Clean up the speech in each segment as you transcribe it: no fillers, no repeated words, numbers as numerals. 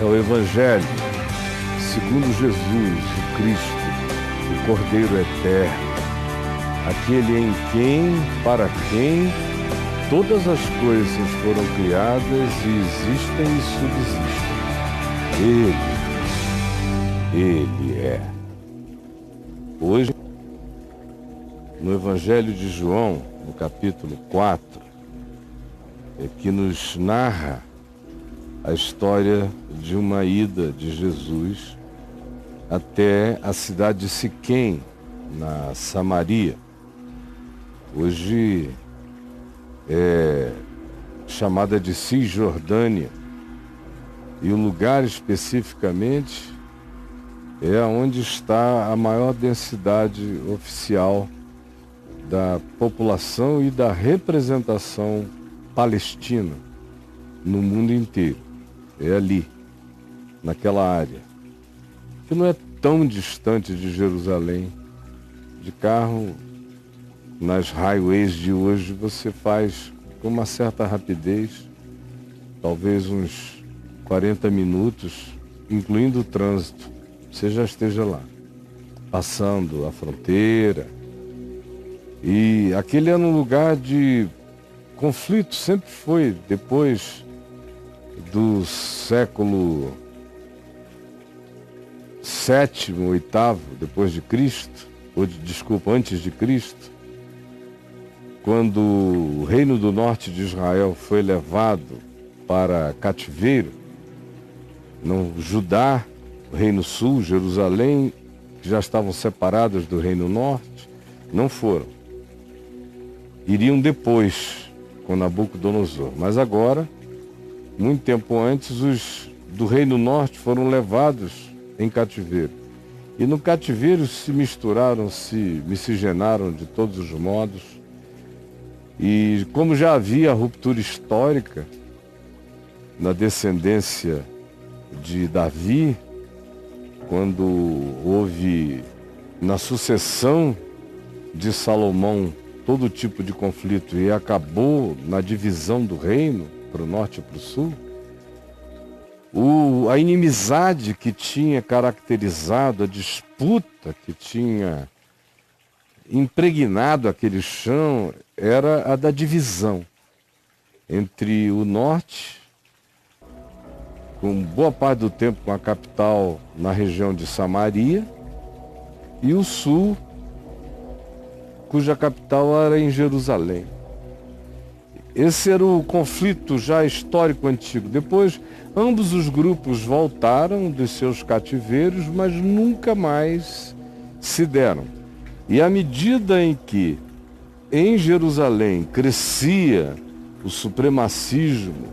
É o Evangelho segundo Jesus, o Cristo, o Cordeiro Eterno, aquele em quem, para quem, todas as coisas foram criadas e existem e subsistem. Ele é. Hoje, no Evangelho de João, no capítulo 4, que nos narra a história de uma ida de Jesus até a cidade de Siquém, na Samaria. Hoje é chamada de Cisjordânia, e o lugar especificamente é onde está a maior densidade oficial da população e da representação palestina no mundo inteiro. É ali, naquela área, que não é tão distante de Jerusalém. De carro, nas highways de hoje, você faz com uma certa rapidez, talvez uns 40 minutos, incluindo o trânsito, você já esteja lá, passando a fronteira. E aquele era um lugar de conflito, sempre foi, depois do século VII, VIII, depois de Cristo, antes de Cristo, quando o Reino do Norte de Israel foi levado para cativeiro, no Judá, o Reino Sul, Jerusalém, que já estavam separadas do Reino Norte, não foram. Iriam depois, com Nabucodonosor. Mas agora, muito tempo antes, os do Reino Norte foram levados em cativeiro. E no cativeiro se misturaram, se miscigenaram de todos os modos. E como já havia ruptura histórica na descendência de Davi, quando houve na sucessão de Salomão todo tipo de conflito e acabou na divisão do reino para o norte e para o sul, a inimizade que tinha caracterizado, a disputa que tinha impregnado aquele chão era a da divisão entre o norte, com boa parte do tempo com a capital na região de Samaria, e o sul, cuja capital era em Jerusalém. Esse era o conflito já histórico antigo. Depois, ambos os grupos voltaram dos seus cativeiros, mas nunca mais se deram. E à medida em que em Jerusalém crescia o supremacismo,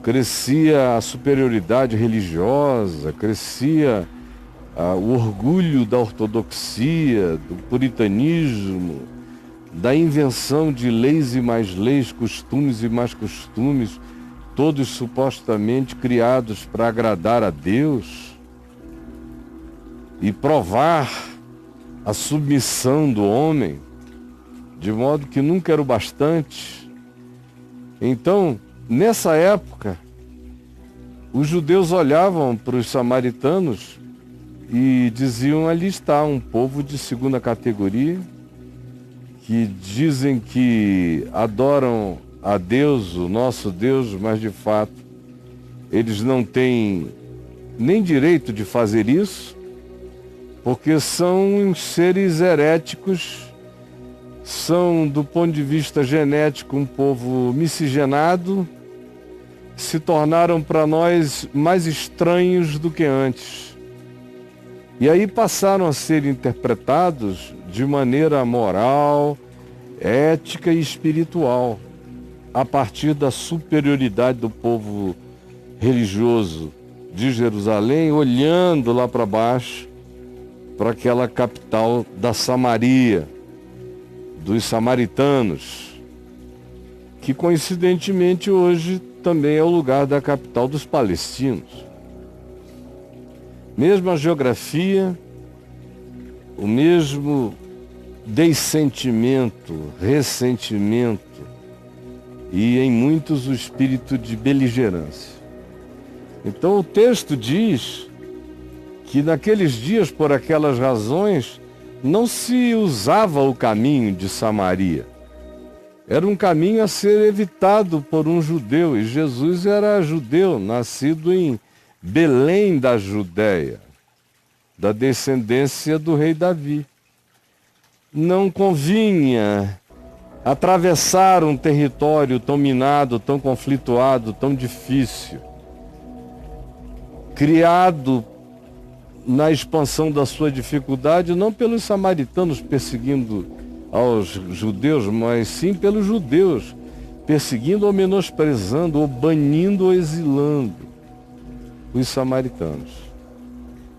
crescia a superioridade religiosa, crescia o orgulho da ortodoxia, do puritanismo, da invenção de leis e mais leis, costumes e mais costumes, todos supostamente criados para agradar a Deus e provar a submissão do homem, de modo que nunca era o bastante. Então, nessa época, os judeus olhavam para os samaritanos e diziam: ali está um povo de segunda categoria, que dizem que adoram a Deus, o nosso Deus, mas de fato eles não têm nem direito de fazer isso, porque são seres heréticos, são, do ponto de vista genético, um povo miscigenado, se tornaram para nós mais estranhos do que antes. E aí passaram a ser interpretados de maneira moral, ética e espiritual, a partir da superioridade do povo religioso de Jerusalém, olhando lá para baixo, para aquela capital da Samaria, dos samaritanos, que coincidentemente hoje também é o lugar da capital dos palestinos. Mesma geografia, o mesmo dessentimento, ressentimento e, em muitos, o espírito de beligerância. Então o texto diz que naqueles dias, por aquelas razões, não se usava o caminho de Samaria. Era um caminho a ser evitado por um judeu, e Jesus era judeu, nascido em Belém da Judéia, da descendência do rei Davi. Não convinha atravessar um território tão minado, tão conflituado, tão difícil, criado na expansão da sua dificuldade, não pelos samaritanos perseguindo aos judeus, mas sim pelos judeus, perseguindo ou menosprezando, ou banindo ou exilando os samaritanos.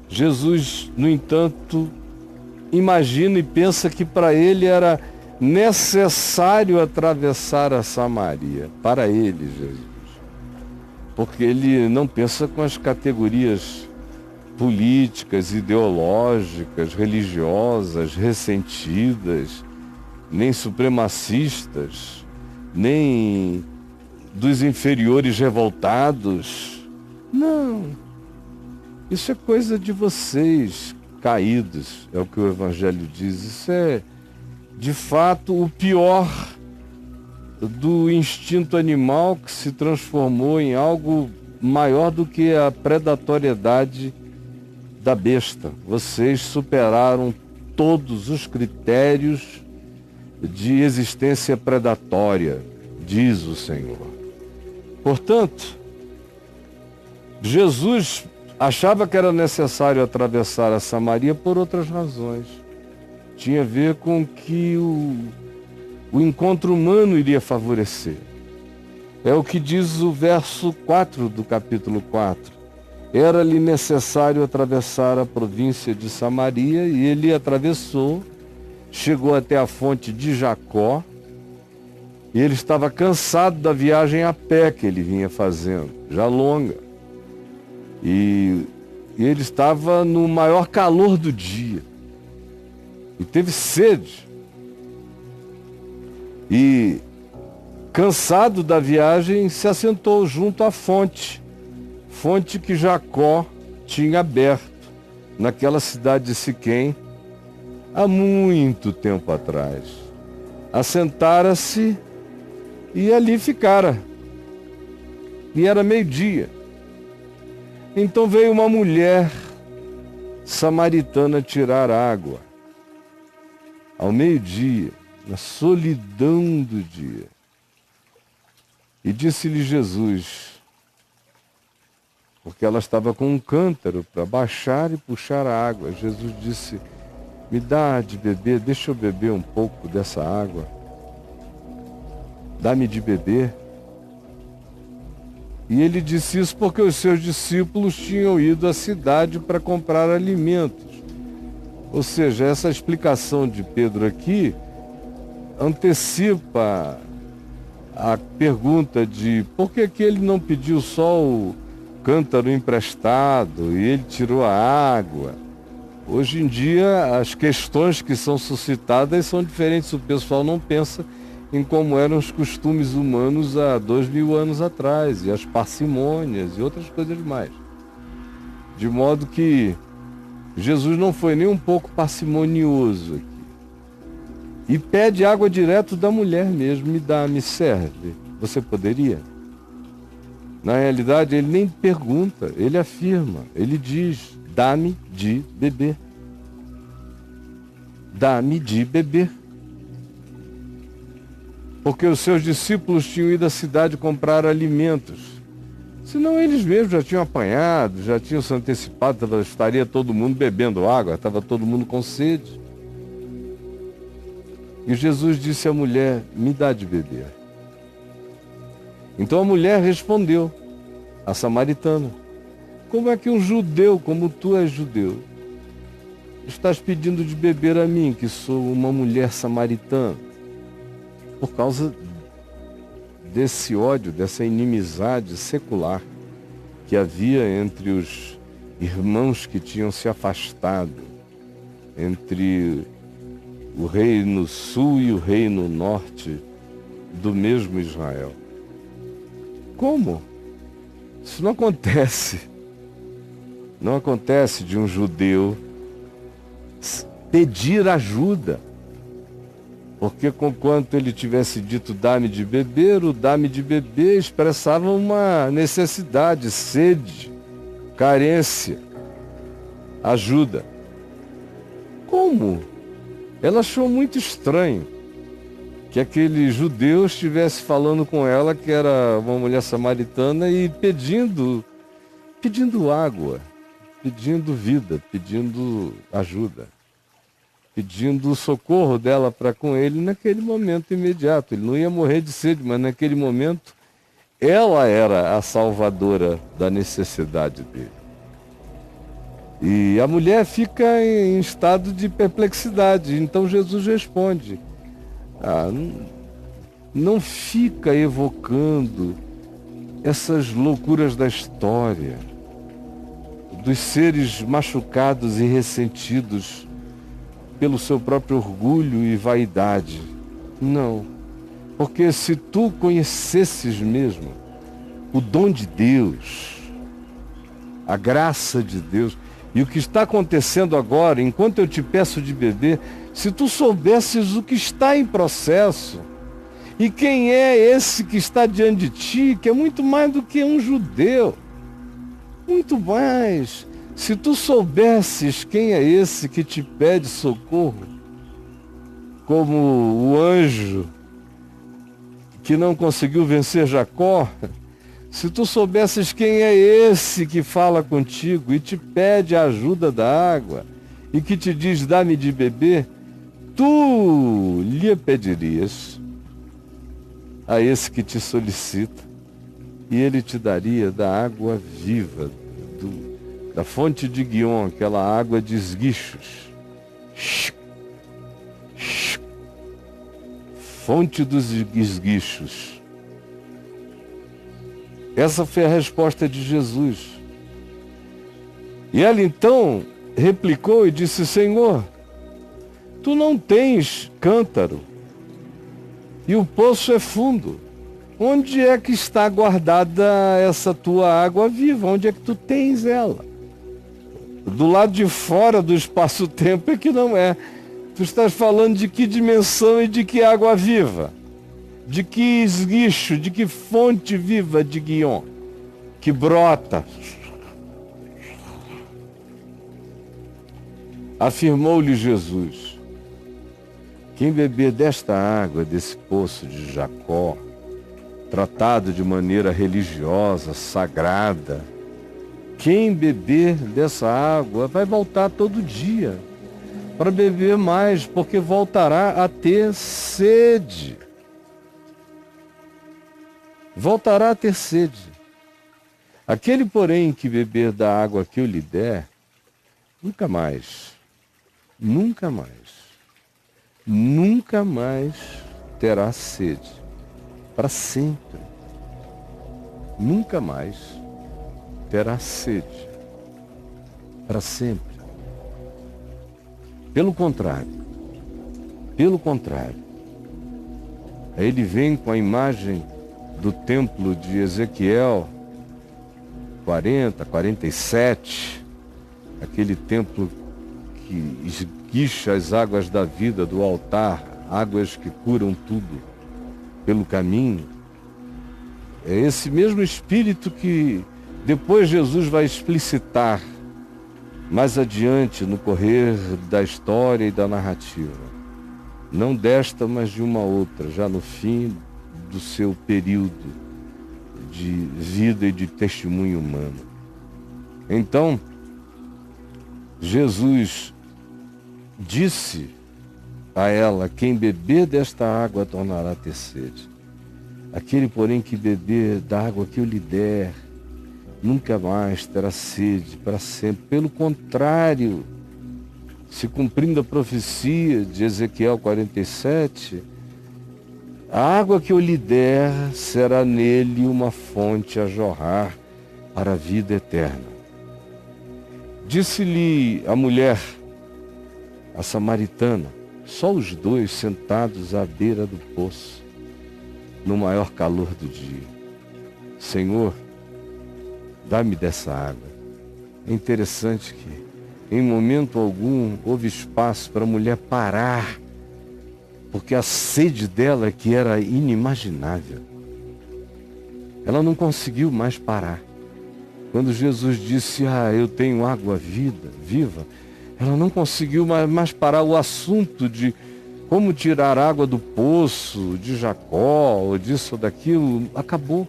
Jesus, no entanto, imagina e pensa que para ele era necessário atravessar a Samaria, para ele, Jesus. Porque ele não pensa com as categorias políticas, ideológicas, religiosas, ressentidas, nem supremacistas, nem dos inferiores revoltados. Não. Isso é coisa de vocês caídos, é o que o Evangelho diz. Isso é, de fato, o pior do instinto animal que se transformou em algo maior do que a predatoriedade da besta. Vocês superaram todos os critérios de existência predatória, diz o Senhor. Portanto, Jesus achava que era necessário atravessar a Samaria por outras razões. Tinha a ver com que o encontro humano iria favorecer. É o que diz o verso 4 do capítulo 4. Era-lhe necessário atravessar a província de Samaria, e ele atravessou, chegou até a fonte de Jacó, e ele estava cansado da viagem a pé que ele vinha fazendo, já longa. E ele estava no maior calor do dia, e teve sede. E, cansado da viagem, se assentou junto à fonte que Jacó tinha aberto naquela cidade de Siquém há muito tempo atrás. Assentara-se e ali ficara. E era meio-dia. Então veio uma mulher samaritana tirar água. Ao meio-dia, na solidão do dia. E disse-lhe Jesus, porque ela estava com um cântaro para baixar e puxar a água. Jesus disse, me dá de beber, deixa eu beber um pouco dessa água. Dá-me de beber. E ele disse isso porque os seus discípulos tinham ido à cidade para comprar alimentos. Ou seja, essa explicação de Pedro aqui antecipa a pergunta de por que ele não pediu só o cântaro emprestado e ele tirou a água. Hoje em dia as questões que são suscitadas são diferentes, o pessoal não pensa em como eram os costumes humanos há 2000 anos atrás, e as parcimônias e outras coisas mais. De modo que Jesus não foi nem um pouco parcimonioso aqui. E pede água direto da mulher mesmo, me serve. Você poderia? Na realidade, ele nem pergunta, ele afirma, ele diz, dá-me de beber. Dá-me de beber. Porque os seus discípulos tinham ido à cidade comprar alimentos. Senão eles mesmos já tinham apanhado, já tinham se antecipado, estaria todo mundo bebendo água, estava todo mundo com sede. E Jesus disse à mulher, me dá de beber. Então a mulher respondeu, a samaritana, como é que um judeu, como tu és judeu, estás pedindo de beber a mim, que sou uma mulher samaritana? Por causa desse ódio, dessa inimizade secular que havia entre os irmãos que tinham se afastado, entre o reino sul e o reino norte do mesmo Israel. Como Isso não acontece. Não acontece de um judeu pedir ajuda. Porque conquanto ele tivesse dito dá-me de beber, o dá-me de beber expressava uma necessidade, sede, carência, ajuda. Como? Ela achou muito estranho que aquele judeu estivesse falando com ela, que era uma mulher samaritana, e pedindo água, pedindo vida, pedindo ajuda, pedindo o socorro dela para com ele naquele momento imediato. Ele não ia morrer de sede, mas naquele momento ela era a salvadora da necessidade dele. E a mulher fica em estado de perplexidade. Então Jesus responde: não fica evocando essas loucuras da história, dos seres machucados e ressentidos pelo seu próprio orgulho e vaidade. Não, porque se tu conhecesses mesmo o dom de Deus, a graça de Deus, e o que está acontecendo agora, enquanto eu te peço de beber, se tu soubesses o que está em processo, e quem é esse que está diante de ti, que é muito mais do que um judeu, muito mais. Se tu soubesses quem é esse que te pede socorro, como o anjo que não conseguiu vencer Jacó, se tu soubesses quem é esse que fala contigo e te pede a ajuda da água e que te diz dá-me de beber, tu lhe pedirias a esse que te solicita e ele te daria da água viva, da fonte de Guion, aquela água de esguichos. Fonte dos esguichos. Essa foi a resposta de Jesus. E ela então replicou e disse: Senhor, tu não tens cântaro e o poço é fundo. Onde é que está guardada essa tua água viva? Onde é que tu tens ela? Do lado de fora do espaço-tempo é que não é. Tu estás falando de que dimensão e de que água viva? De que esguicho, de que fonte viva de Guion, que brota? Afirmou-lhe Jesus: quem beber desta água, desse poço de Jacó, tratado de maneira religiosa, sagrada, quem beber dessa água vai voltar todo dia para beber mais, porque voltará a ter sede. Voltará a ter sede. Aquele, porém, que beber da água que eu lhe der, nunca mais terá sede. Para sempre. Nunca mais terá sede. Para sempre. Pelo contrário. Aí ele vem com a imagem do templo de Ezequiel 47, aquele templo que esguicha as águas da vida do altar, águas que curam tudo pelo caminho. É esse mesmo espírito que depois Jesus vai explicitar mais adiante no correr da história e da narrativa. Não desta, mas de uma outra, já no fim do seu período de vida e de testemunho humano. Então, Jesus disse a ela: quem beber desta água tornará a ter sede. Aquele, porém, que beber da água que eu lhe der, nunca mais terá sede para sempre. Pelo contrário, se cumprindo a profecia de Ezequiel 47, a água que eu lhe der será nele uma fonte a jorrar para a vida eterna. Disse-lhe a mulher, a samaritana, só os dois sentados à beira do poço, no maior calor do dia: Senhor, dá-me dessa água. É interessante que, em momento algum, houve espaço para a mulher parar, porque a sede dela que era inimaginável. Ela não conseguiu mais parar. Quando Jesus disse, eu tenho água viva, ela não conseguiu mais parar. O assunto de como tirar água do poço de Jacó, ou disso ou daquilo, acabou.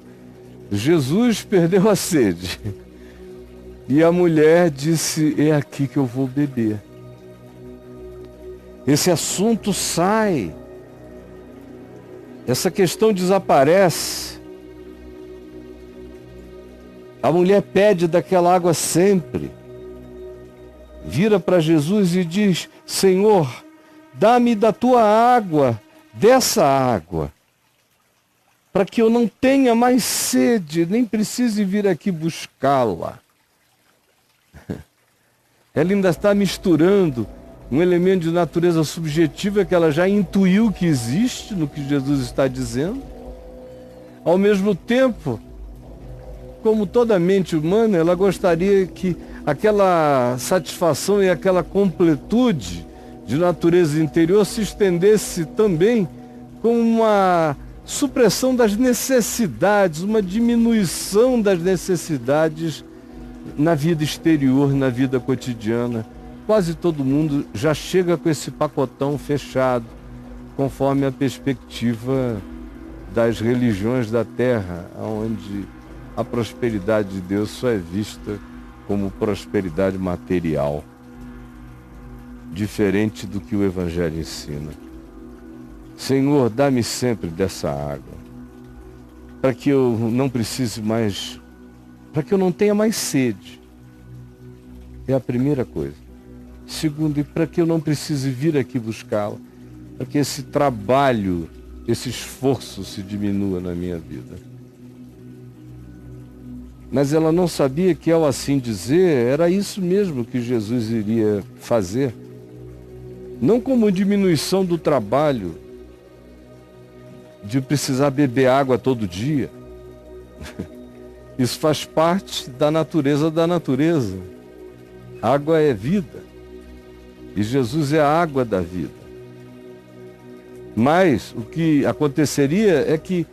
Jesus perdeu a sede. E a mulher disse, é aqui que eu vou beber. Esse assunto sai. Essa questão desaparece. A mulher pede daquela água sempre. Vira para Jesus e diz, Senhor, dá-me da tua água, dessa água, para que eu não tenha mais sede, nem precise vir aqui buscá-la. Ela ainda está misturando um elemento de natureza subjetiva que ela já intuiu que existe no que Jesus está dizendo. Ao mesmo tempo, como toda mente humana, ela gostaria que aquela satisfação e aquela completude de natureza interior se estendesse também com uma supressão das necessidades, uma diminuição das necessidades na vida exterior, na vida cotidiana. Quase todo mundo já chega com esse pacotão fechado, conforme a perspectiva das religiões da terra, onde a prosperidade de Deus só é vista como prosperidade material, diferente do que o Evangelho ensina. Senhor, dá-me sempre dessa água, para que eu não precise mais, para que eu não tenha mais sede. É a primeira coisa. Segundo, e para que eu não precise vir aqui buscá-la, para que esse trabalho, esse esforço se diminua na minha vida. Mas ela não sabia que, ao assim dizer, era isso mesmo que Jesus iria fazer. Não como diminuição do trabalho, de precisar beber água todo dia. Isso faz parte da natureza da natureza. Água é vida. E Jesus é a água da vida. Mas o que aconteceria é que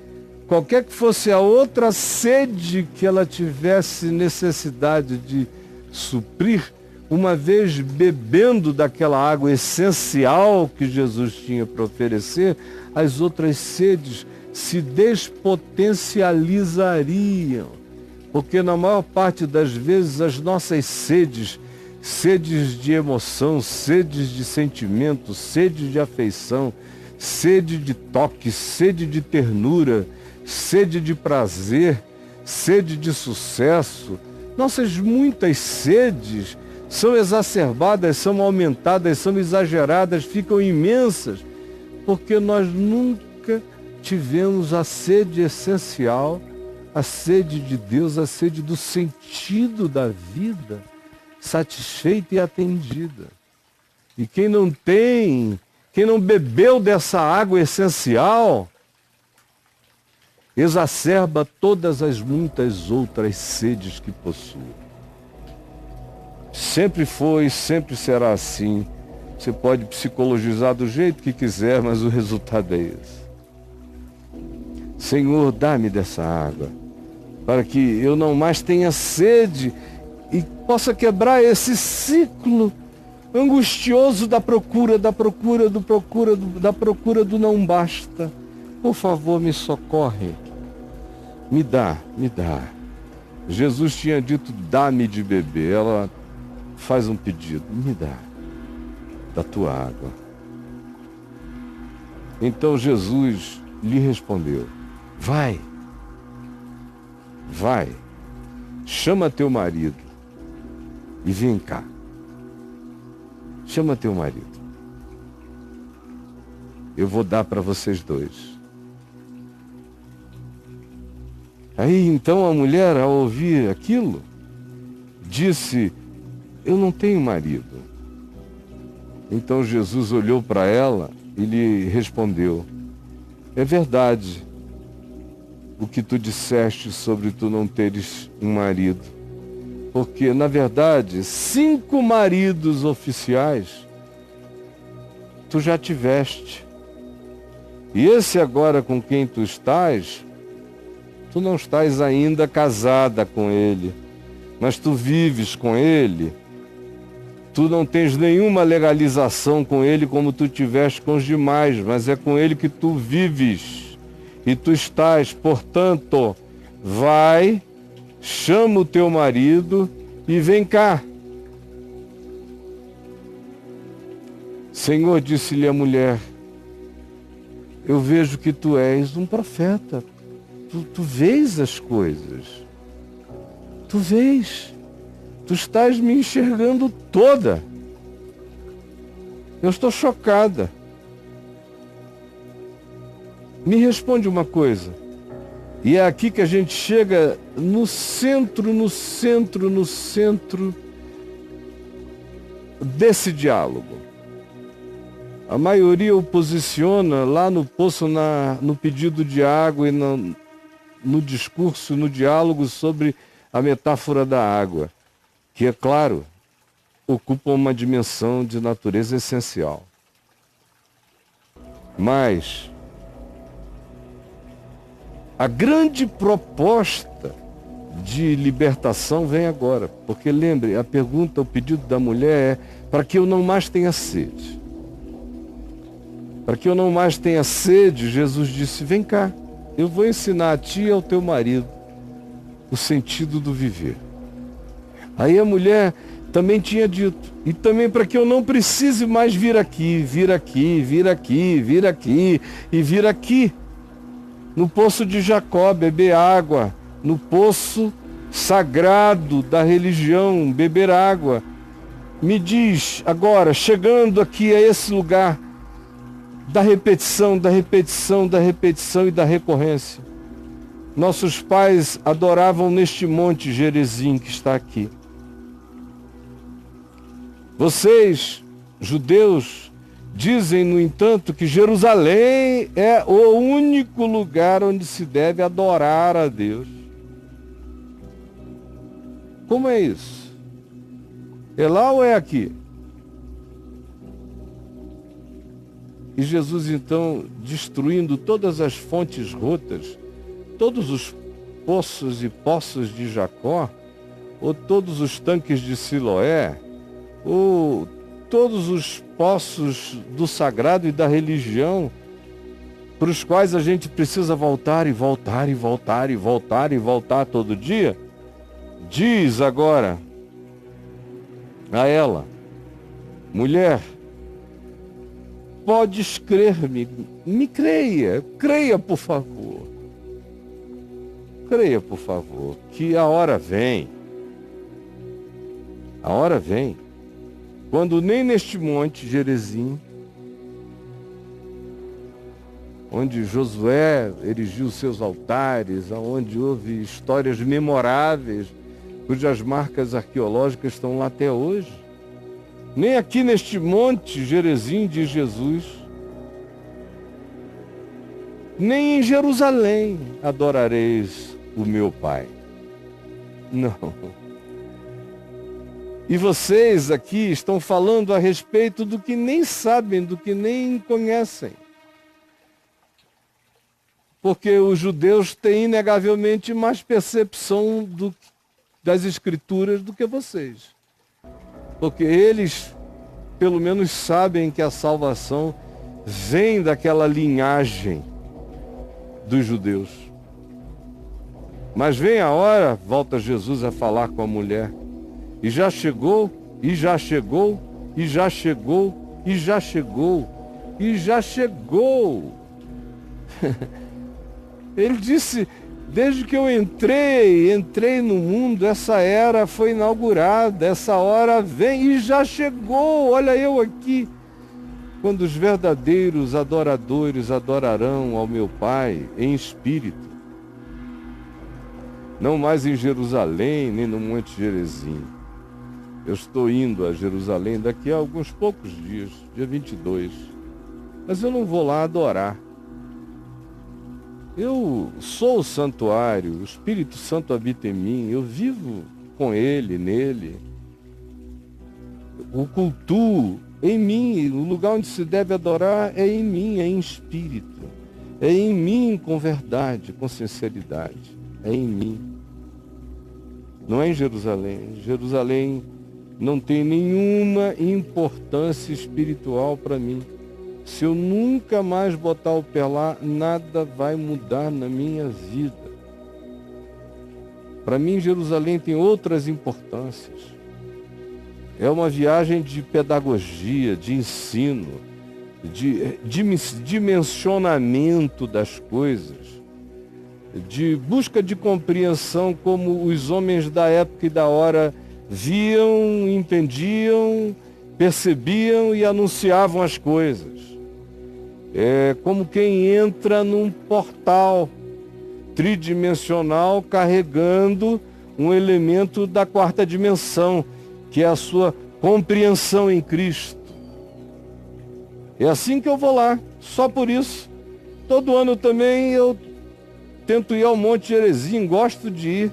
qualquer que fosse a outra sede que ela tivesse necessidade de suprir, uma vez bebendo daquela água essencial que Jesus tinha para oferecer, as outras sedes se despotencializariam. Porque na maior parte das vezes as nossas sedes de emoção, sedes de sentimento, sede de afeição, sede de toque, sede de ternura, sede de prazer, sede de sucesso. Nossas muitas sedes são exacerbadas, são aumentadas, são exageradas, ficam imensas, porque nós nunca tivemos a sede essencial, a sede de Deus, a sede do sentido da vida, satisfeita e atendida. E quem não bebeu dessa água essencial, exacerba todas as muitas outras sedes que possui. Sempre foi, sempre será assim. Você pode psicologizar do jeito que quiser, mas o resultado é esse. Senhor, dá-me dessa água, para que eu não mais tenha sede e possa quebrar esse ciclo angustioso da procura do não basta. Por favor, me socorre. Me dá. Jesus tinha dito, dá-me de beber. Ela faz um pedido, me dá da tua água. Então Jesus lhe respondeu, vai, chama teu marido e vem cá. Chama teu marido. Eu vou dar para vocês dois. Aí então a mulher, ao ouvir aquilo, disse, eu não tenho marido. Então Jesus olhou para ela e lhe respondeu, é verdade o que tu disseste sobre tu não teres um marido. Porque, na verdade, 5 maridos oficiais tu já tiveste. E esse agora com quem tu estás, tu não estás ainda casada com ele, mas tu vives com ele. Tu não tens nenhuma legalização com ele como tu tiveste com os demais, mas é com ele que tu vives. E tu estás, portanto, vai, chama o teu marido e vem cá. Senhor, disse-lhe a mulher, eu vejo que tu és um profeta. Tu vês as coisas. Tu vês. Tu estás me enxergando toda. Eu estou chocada. Me responde uma coisa. E é aqui que a gente chega no centro desse diálogo. A maioria o posiciona lá no poço, no pedido de água e no discurso, no diálogo sobre a metáfora da água, que, é claro, ocupa uma dimensão de natureza essencial. Mas a grande proposta de libertação vem agora, porque lembre, a pergunta, o pedido da mulher é para que eu não mais tenha sede. Para que eu não mais tenha sede, Jesus disse, vem cá, eu vou ensinar a ti e ao teu marido o sentido do viver. Aí a mulher também tinha dito, e também para que eu não precise mais vir aqui, no poço de Jacó, beber água, no poço sagrado da religião, beber água. Me diz agora, chegando aqui a esse lugar da repetição e da recorrência. Nossos pais adoravam neste monte Gerizim que está aqui. Vocês, judeus, dizem, no entanto, que Jerusalém é o único lugar onde se deve adorar a Deus. Como é isso? É lá ou é aqui? E Jesus, então, destruindo todas as fontes rotas, todos os poços e poços de Jacó, ou todos os tanques de Siloé, ou todos os poços do sagrado e da religião, para os quais a gente precisa voltar todo dia, diz agora a ela, mulher, podes crer-me, me creia por favor, que a hora vem, quando nem neste monte Gerizim, onde Josué erigiu seus altares, onde houve histórias memoráveis, cujas marcas arqueológicas estão lá até hoje, nem aqui neste monte Gerizim, diz Jesus, nem em Jerusalém adorareis o meu Pai. Não. E vocês aqui estão falando a respeito do que nem sabem, do que nem conhecem. Porque os judeus têm inegavelmente mais percepção das Escrituras do que vocês. Porque eles, pelo menos, sabem que a salvação vem daquela linhagem dos judeus. Mas vem a hora, volta Jesus a falar com a mulher, e já chegou. Ele disse, desde que eu entrei no mundo, essa era foi inaugurada, essa hora vem e já chegou, olha eu aqui. Quando os verdadeiros adoradores adorarão ao meu Pai em espírito, não mais em Jerusalém, nem no Monte Gerizim. Eu estou indo a Jerusalém daqui a alguns poucos dias, dia 22. Mas eu não vou lá adorar. Eu sou o santuário, o Espírito Santo habita em mim, eu vivo com ele, nele. O cultuo em mim, o lugar onde se deve adorar é em mim, é em espírito. É em mim com verdade, com sinceridade. É em mim. Não é em Jerusalém. Jerusalém não tem nenhuma importância espiritual para mim. Se eu nunca mais botar o pé lá, nada vai mudar na minha vida. Para mim, Jerusalém tem outras importâncias. É uma viagem de pedagogia, de ensino, de dimensionamento das coisas, de busca de compreensão como os homens da época e da hora viam, entendiam, percebiam e anunciavam as coisas. É como quem entra num portal tridimensional carregando um elemento da quarta dimensão, que é a sua compreensão em Cristo. É assim que eu vou lá, só por isso. Todo ano também eu tento ir ao Monte Gerizim, gosto de ir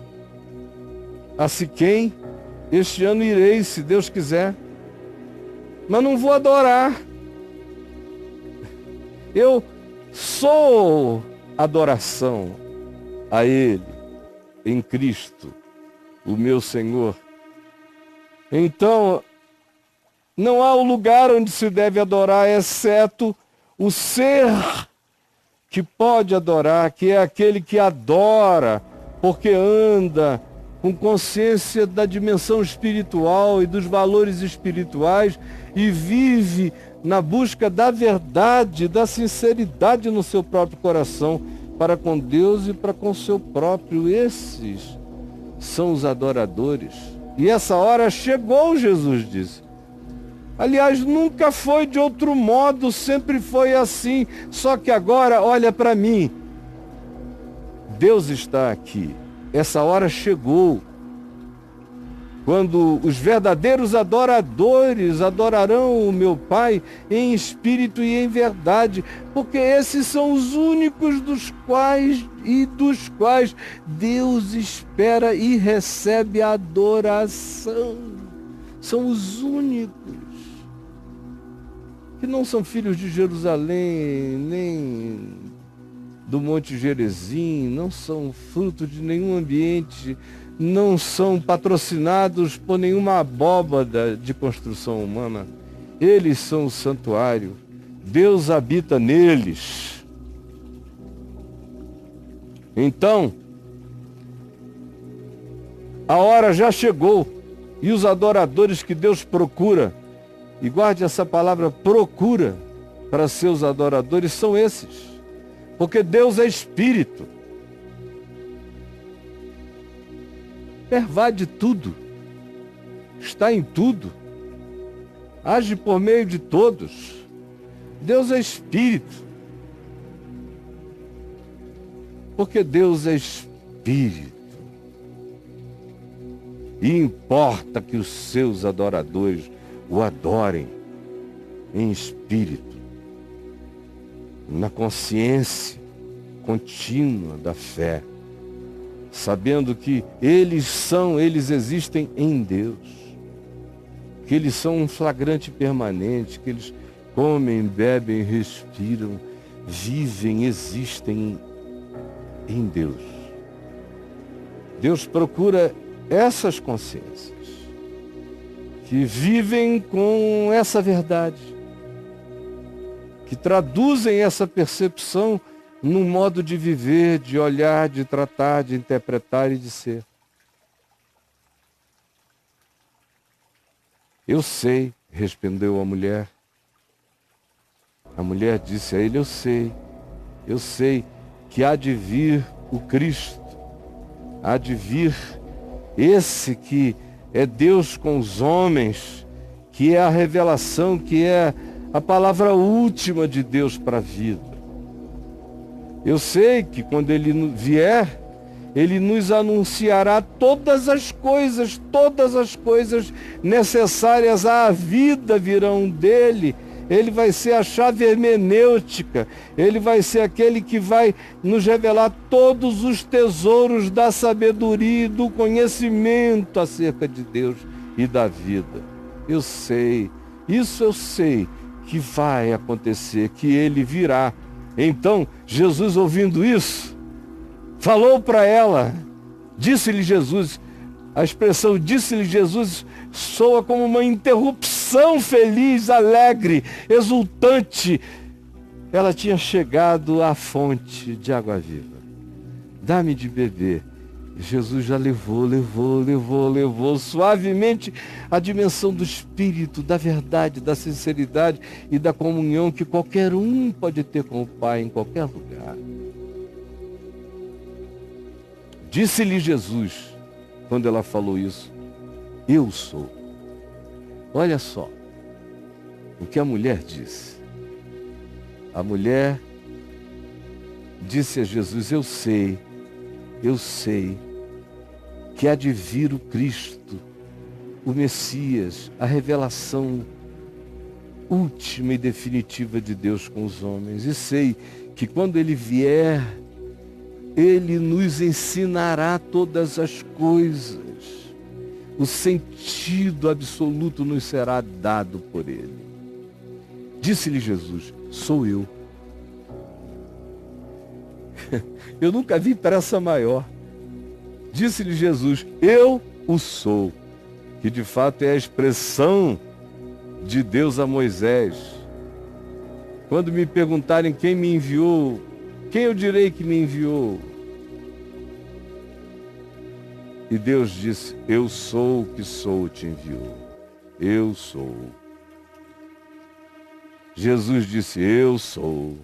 a Siquém. Este ano irei, se Deus quiser. Mas não vou adorar. Eu sou adoração a Ele, em Cristo, o meu Senhor. Então, não há um lugar onde se deve adorar, exceto o ser que pode adorar, que é aquele que adora, porque anda com consciência da dimensão espiritual e dos valores espirituais e vive na busca da verdade, da sinceridade no seu próprio coração, para com Deus e para com o seu próprio. Esses são os adoradores. E essa hora chegou, Jesus disse. Aliás, nunca foi de outro modo, sempre foi assim. Só que agora, olha para mim. Deus está aqui. Essa hora chegou. Quando os verdadeiros adoradores adorarão o meu Pai em espírito e em verdade, porque esses são os únicos dos quais Deus espera e recebe a adoração. São os únicos que não são filhos de Jerusalém, nem do Monte Gerizim, não são fruto de nenhum ambiente, não são patrocinados por nenhuma abóbada de construção humana. Eles são o santuário. Deus habita neles. Então, a hora já chegou e os adoradores que Deus procura, e guarde essa palavra procura para seus adoradores, são esses. Porque Deus é espírito. Pervade tudo, está em tudo, age por meio de todos. Deus é espírito. Porque Deus é espírito. E importa que os seus adoradores o adorem em espírito, na consciência contínua da fé, sabendo que eles existem em Deus, que eles são um flagrante permanente, que eles comem, bebem, respiram, vivem, existem em Deus. Deus procura essas consciências que vivem com essa verdade, que traduzem essa percepção num modo de viver, de olhar, de tratar, de interpretar e de ser. Eu sei, respondeu a mulher. A mulher disse a ele, eu sei que há de vir o Cristo, há de vir esse que é Deus com os homens, que é a revelação, que é a palavra última de Deus para a vida. Eu sei que quando Ele vier, Ele nos anunciará todas as coisas necessárias à vida virão dEle, Ele vai ser a chave hermenêutica, ele vai ser aquele que vai nos revelar todos os tesouros da sabedoria e do conhecimento acerca de Deus e da vida. Eu sei, isso eu sei que vai acontecer, que ele virá. Então, Jesus, ouvindo isso, falou para ela, disse-lhe Jesus, a expressão disse-lhe Jesus soa como uma interrupção feliz, alegre, exultante. Ela tinha chegado à fonte de água viva. Dá-me de beber. Jesus já levou suavemente a dimensão do Espírito, da verdade, da sinceridade e da comunhão que qualquer um pode ter com o Pai em qualquer lugar. Disse-lhe Jesus, quando ela falou isso, eu sou. Olha só o que a mulher disse. A mulher disse a Jesus, eu sei que há de vir o Cristo, o Messias, a revelação última e definitiva de Deus com os homens. E sei que quando ele vier, ele nos ensinará todas as coisas. O sentido absoluto nos será dado por ele. Disse-lhe Jesus, sou eu. Eu nunca vi pressa maior. Disse-lhe Jesus, eu o sou, que de fato é a expressão de Deus a Moisés. Quando me perguntarem quem me enviou, quem eu direi que me enviou? E Deus disse, eu sou o que sou, te enviou. Eu sou. Jesus disse, eu sou.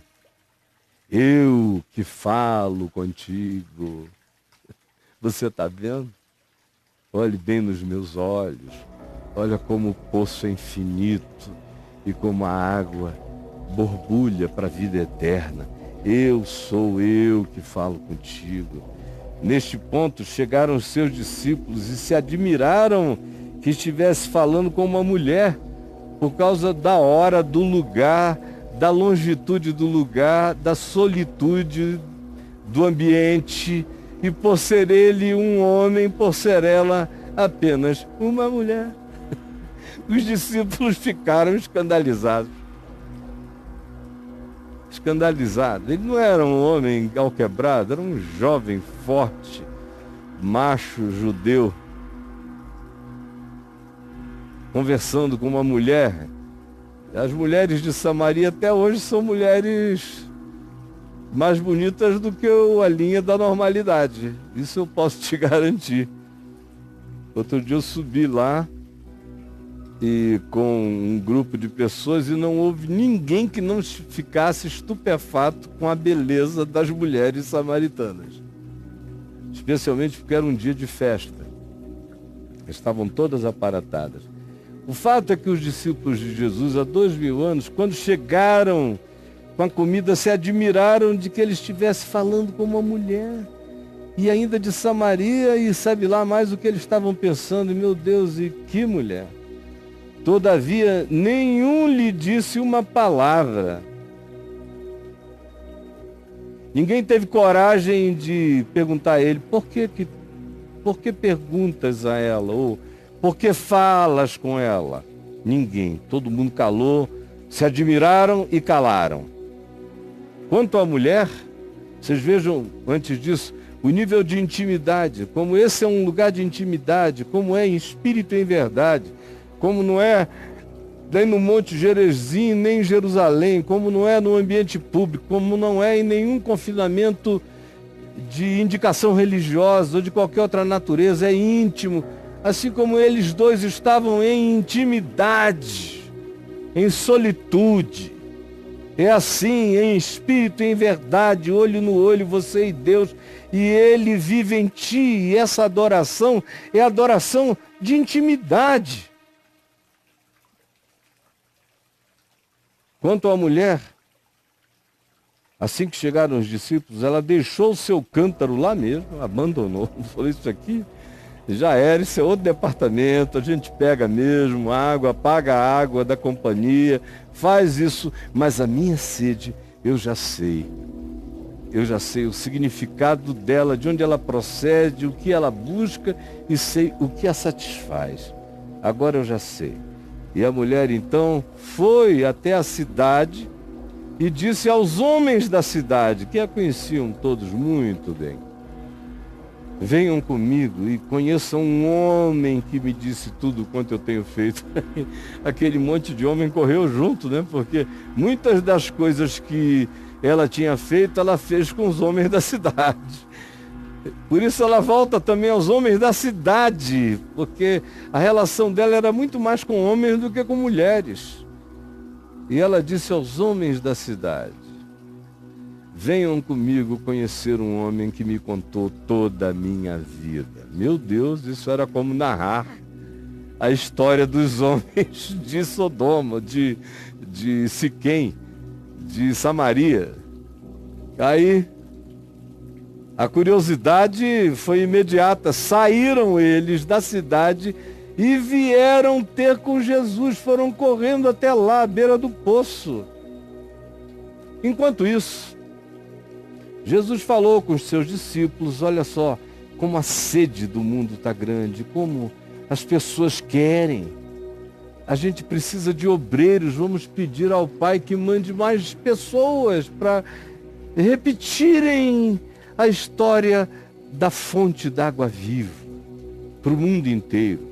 Eu que falo contigo. Você está vendo? Olhe bem nos meus olhos. Olha como o poço é infinito e como a água borbulha para a vida eterna. Eu sou eu que falo contigo. Neste ponto chegaram os seus discípulos e se admiraram que estivesse falando com uma mulher por causa da hora, do lugar, da longitude do lugar, da solitude do ambiente, e por ser ele um homem, por ser ela apenas uma mulher. Os discípulos ficaram escandalizados. Ele não era um homem alquebrado, era um jovem forte, macho judeu, conversando com uma mulher. As mulheres de Samaria até hoje são mulheres mais bonitas do que a linha da normalidade. Isso eu posso te garantir. Outro dia eu subi lá e com um grupo de pessoas e não houve ninguém que não ficasse estupefato com a beleza das mulheres samaritanas. Especialmente porque era um dia de festa. Estavam todas aparatadas. O fato é que os discípulos de Jesus, há 2000 anos, quando chegaram com a comida, se admiraram de que ele estivesse falando com uma mulher. E ainda de Samaria, e sabe lá mais o que eles estavam pensando. Meu Deus, e que mulher! Todavia, nenhum lhe disse uma palavra. Ninguém teve coragem de perguntar a ele, por que perguntas a ela? Ou por que falas com ela? Ninguém. Todo mundo calou, se admiraram e calaram. Quanto à mulher, vocês vejam, antes disso, o nível de intimidade, como esse é um lugar de intimidade, como é em espírito e em verdade, como não é nem no Monte Gerizim, nem em Jerusalém, como não é no ambiente público, como não é em nenhum confinamento de indicação religiosa ou de qualquer outra natureza, é íntimo, assim como eles dois estavam em intimidade, em solitude. É assim, em espírito e em verdade, olho no olho, você e Deus, e Ele vive em ti, e essa adoração é adoração de intimidade. Quanto à mulher, assim que chegaram os discípulos, ela deixou o seu cântaro lá mesmo, abandonou, falou, isso aqui já era, isso é outro departamento, a gente pega mesmo água, paga a água da companhia, faz isso, mas a minha sede eu já sei. Eu já sei o significado dela, de onde ela procede, o que ela busca e sei o que a satisfaz. Agora eu já sei. E a mulher então foi até a cidade e disse aos homens da cidade, que a conheciam todos muito bem: venham comigo e conheçam um homem que me disse tudo quanto eu tenho feito. Aquele monte de homem correu junto, né? Porque muitas das coisas que ela tinha feito, ela fez com os homens da cidade. Por isso ela volta também aos homens da cidade, porque a relação dela era muito mais com homens do que com mulheres. E ela disse aos homens da cidade: venham comigo conhecer um homem que me contou toda a minha vida. Meu Deus, isso era como narrar a história dos homens de Sodoma, de Siquém, de Samaria. Aí a curiosidade foi imediata. Saíram eles da cidade e vieram ter com Jesus. Foram correndo até lá, à beira do poço. Enquanto isso, Jesus falou com os seus discípulos: olha só como a sede do mundo está grande, como as pessoas querem. A gente precisa de obreiros, vamos pedir ao Pai que mande mais pessoas para repetirem a história da fonte d'água viva para o mundo inteiro.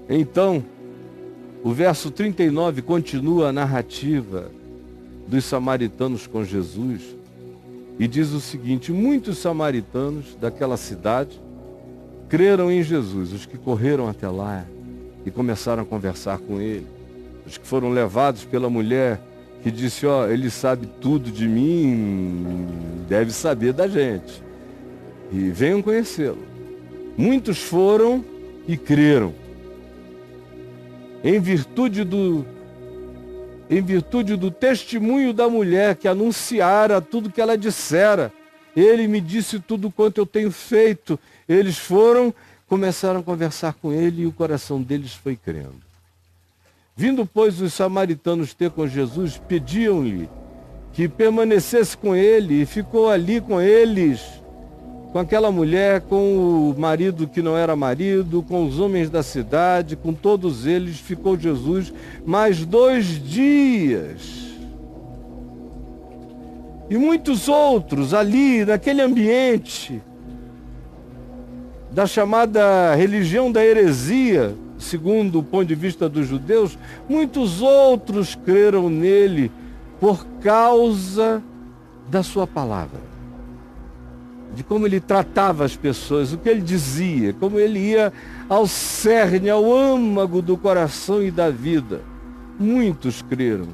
Então, o verso 39 continua a narrativa dos samaritanos com Jesus e diz o seguinte: muitos samaritanos daquela cidade creram em Jesus, os que correram até lá e começaram a conversar com ele, os que foram levados pela mulher que disse: ó, ele sabe tudo de mim, deve saber da gente, e venham conhecê-lo. Muitos foram e creram em virtude do testemunho da mulher que anunciara tudo que ela dissera. Ele me disse tudo quanto eu tenho feito. Eles foram, começaram a conversar com ele e o coração deles foi crendo. Vindo, pois, os samaritanos ter com Jesus, pediam-lhe que permanecesse com ele, e ficou ali com eles, com aquela mulher, com o marido que não era marido, com os homens da cidade, com todos eles, ficou Jesus mais 2 dias. E muitos outros ali, naquele ambiente da chamada religião da heresia, segundo o ponto de vista dos judeus, muitos outros creram nele por causa da sua palavra, de como ele tratava as pessoas, o que ele dizia, como ele ia ao cerne, ao âmago do coração e da vida. Muitos creram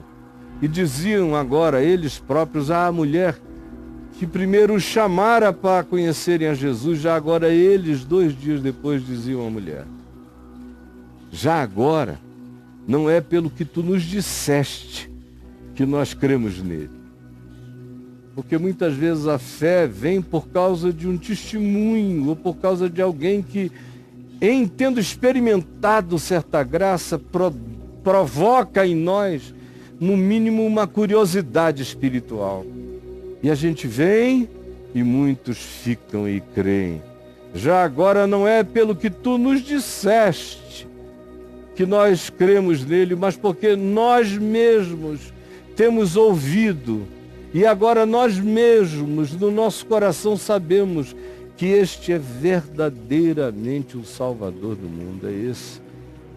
e diziam agora eles próprios: a mulher que primeiro os chamara para conhecerem a Jesus, já agora eles 2 dias depois diziam à mulher: já agora não é pelo que tu nos disseste que nós cremos nele. Porque muitas vezes a fé vem por causa de um testemunho, ou por causa de alguém que, em tendo experimentado certa graça, provoca em nós, no mínimo, uma curiosidade espiritual. E a gente vem e muitos ficam e creem. Já agora não é pelo que tu nos disseste que nós cremos nele, mas porque nós mesmos temos ouvido. E agora nós mesmos, no nosso coração, sabemos que este é verdadeiramente o Salvador do mundo. É esse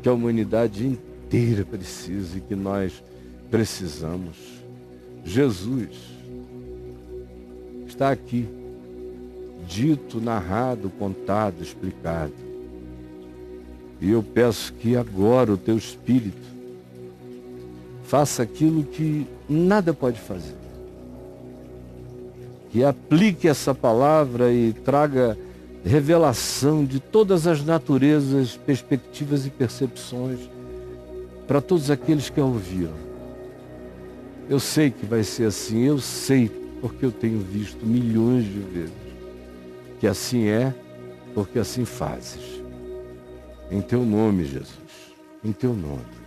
que a humanidade inteira precisa e que nós precisamos. Jesus está aqui, dito, narrado, contado, explicado. E eu peço que agora o teu Espírito faça aquilo que nada pode fazer. Que aplique essa palavra e traga revelação de todas as naturezas, perspectivas e percepções para todos aqueles que a ouviram. Eu sei que vai ser assim, eu sei, porque eu tenho visto milhões de vezes que assim é porque assim fazes. Em teu nome, Jesus, em teu nome.